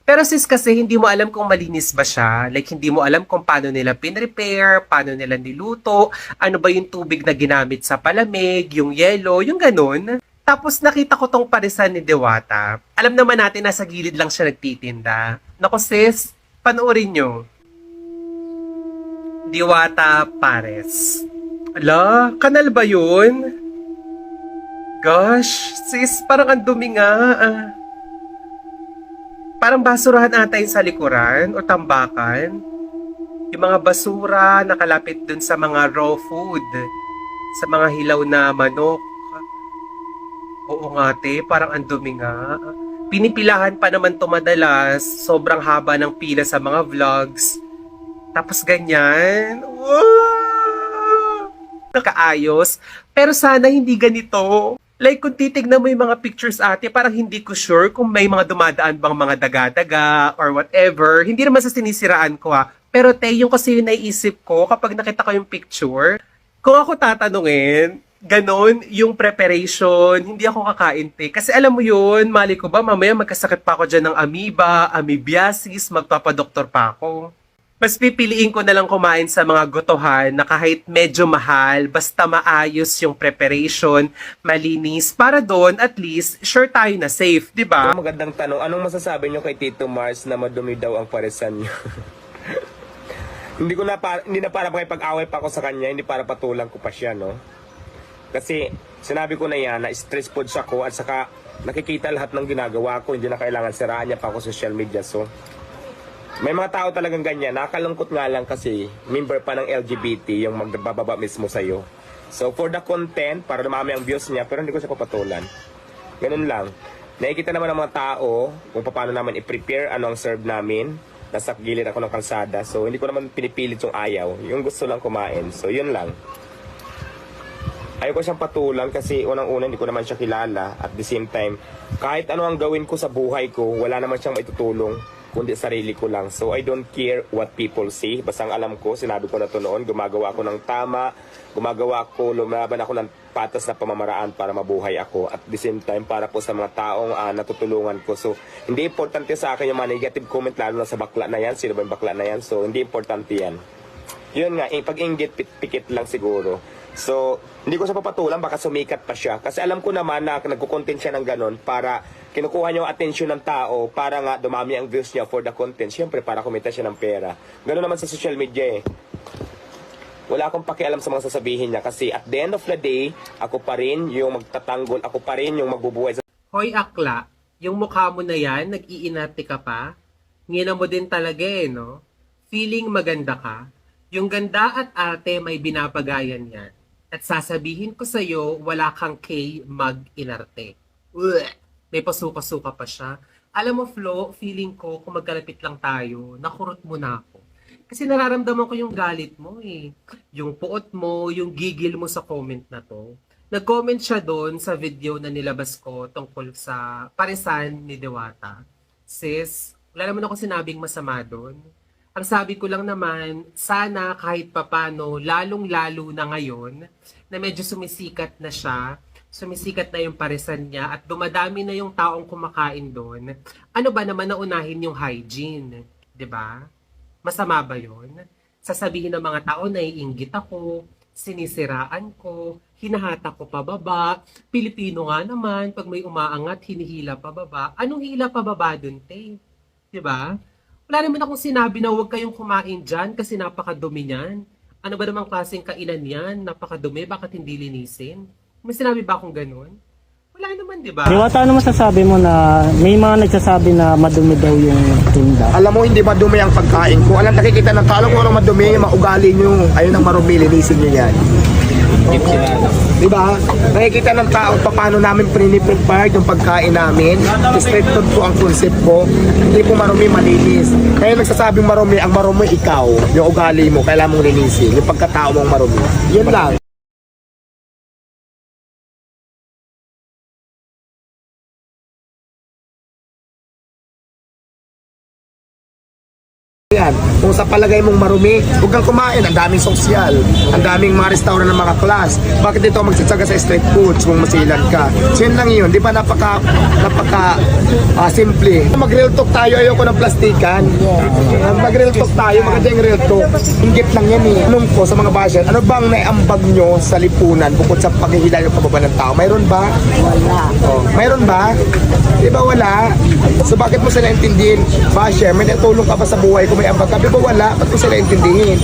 Pero sis kasi hindi mo alam kung malinis ba siya. Like hindi mo alam kung paano nila pinrepair, paano nila niluto, ano ba yung tubig na ginamit sa palamig, yung yelo, yung ganun. Tapos nakita ko tong parisan ni Dewata. Alam naman natin na sa gilid lang siya nagtitinda. Naku sis, panoorin nyo. Diwata Pares. Ala, kanal ba yun? Gosh, sis, parang ang dumi nga. Parang basurahan ata yun sa likuran o tambakan. Yung mga basura nakalapit dun sa mga raw food. Sa mga hilaw na manok. Oo nga te, parang ang dumi nga. Pinipilahan pa naman to madalas. Sobrang haba ng pila sa mga vlogs. Tapos ganyan. Wow! Nakaayos. Pero sana hindi ganito. Like kung titignan mo yung mga pictures ate, parang hindi ko sure kung may mga dumadaan bang mga daga-daga or whatever. Hindi naman sa sinisiraan ko ha. Pero te, yung kasi yung naiisip ko kapag nakita ko yung picture, kung ako tatanungin, ganon yung preparation, hindi ako kakain te. Kasi alam mo yun, mali ko ba, mamaya magkasakit pa ako dyan ng amoeba, amoebiasis, magpapadoktor pa ako. Mas pipiliin ko na lang kumain sa mga gotohan na kahit medyo mahal, basta maayos yung preparation, malinis, para doon at least sure tayo na safe, di ba? So, magandang tanong. Anong masasabi nyo kay Tito Mars na madumi daw ang paresan nyo? Hindi na para makipag-away pa ako sa kanya, hindi para patulang ko pa siya, no? Kasi sinabi ko na yan, na stress po siya ko at saka nakikita lahat ng ginagawa ko, hindi na kailangan siraan niya pa ako sa social media. So, may mga tao talagang ganyan. Nakakalungkot nga lang kasi member pa ng LGBT yung magbababa mismo sa'yo. So for the content, para dumami ang views niya, pero hindi ko siya papatulan. Ganun lang. Nakikita naman ng mga tao kung paano naman i-prepare, ano ang serve namin. Nasa gilid ako ng kalsada. So hindi ko naman pinipilit yung ayaw. Yung gusto lang kumain. So yun lang. Ayaw ko siyang patulan kasi unang-una hindi ko naman siya kilala. At the same time, kahit ano ang gawin ko sa buhay ko, wala naman siyang maitutulong kundi sarili ko lang. So I don't care what people say. Basta ang alam ko, sinabi ko na to noon, gumagawa ako ng tama, lumaban ako ng patas na pamamaraan para mabuhay ako. At the same time, para po sa mga taong natutulungan ko. So hindi importante sa akin yung mga negative comment, lalo na sa bakla na yan. Sino ba yung bakla na yan? So hindi importante yan. Yun nga, pag-inggit, pikit lang siguro. So, hindi ko siya papatulan, baka sumikat pa siya. Kasi alam ko naman na nagkukontent siya ng ganon para kinukuha niya yung attention ng tao para nga dumami ang views niya for the content. Siyempre, para kumita siya ng pera. Ganon naman sa social media eh. Wala akong pakialam sa mga sasabihin niya kasi at the end of the day, ako pa rin yung magtatanggol, ako pa rin yung magbubuhay sa... Hoy akla, yung mukha mo na yan, nag-iinarte ka pa? Ngina mo din talaga eh, no? Feeling maganda ka? Yung ganda at arte may binabagayan yan. At sasabihin ko sa'yo, wala kang K mag-inarte. Uweh! May pasuka-suka pa siya. Alam mo, Flo, feeling ko kung magkalapit lang tayo, nakurot mo na ako. Kasi nararamdaman ko yung galit mo eh. Yung puot mo, yung gigil mo sa comment na to. Nag-comment siya doon sa video na nilabas ko tungkol sa paresan ni Dewata. Sis, wala naman ako sinabing masama doon. Ang sabi ko lang naman, sana kahit papano, lalong-lalo na ngayon, na medyo sumisikat na siya, sumisikat na yung paresan niya, at dumadami na yung taong kumakain doon, ano ba naman naunahin yung hygiene? 'Di ba? Masama ba yun? Sasabihin ng mga tao, naiinggit ako, sinisiraan ko, hinahata ko pababa, Pilipino nga naman, pag may umaangat, hinihila pababa. Anong hila pababa dun, te? 'Di ba? Wala naman akong sinabi na huwag kayong kumain dyan kasi napakadumi niyan. Ano ba namang klaseng kainan yan? Napakadumi, bakit hindi linisin? May sinabi ba akong ganun? Wala naman, di ba? Diwata, ano masasabi mo na may mga nagsasabi na madumi daw yung tinda? Alam mo, hindi madumi ang pagkain ko. Alam, nakikita ng tao kung anong madumi, yung maugali nyo. Ayun ang marumi, linisin nyo yan. Diba? Nakikita ng tao paano namin prepare yung pagkain namin. Straight food po ang concept ko. Hindi po marumi, malinis. Kaya nagsasabing marumi, ang marumi ikaw. Yung ugali mo, kailangan mong linisin. Yung pagkatao mong marumi. Yun lang. yan. Kung sa palagay mong marumi, huwag kang kumain. Ang daming sosyal. Ang daming mga restaurant ng mga class. Bakit dito magsitsaga sa street foods kung masilan ka? So yun lang yun. Di ba napaka simple. Mag-real talk tayo. Ayoko ng plastikan. Mag-real talk tayo. Maganda yung real talk. Inggit lang yan eh. Anong ko sa mga basher, ano bang naiambag nyo sa lipunan bukod sa paghihila yung pababa ng tao? Mayroon ba? Wala. Oh, mayroon ba? Di ba wala? So bakit mo sila intindihin? Basher, may natulong ka ba sa buhay kung may ambag ka? Di ba wala? Ba't mo sila intindihin?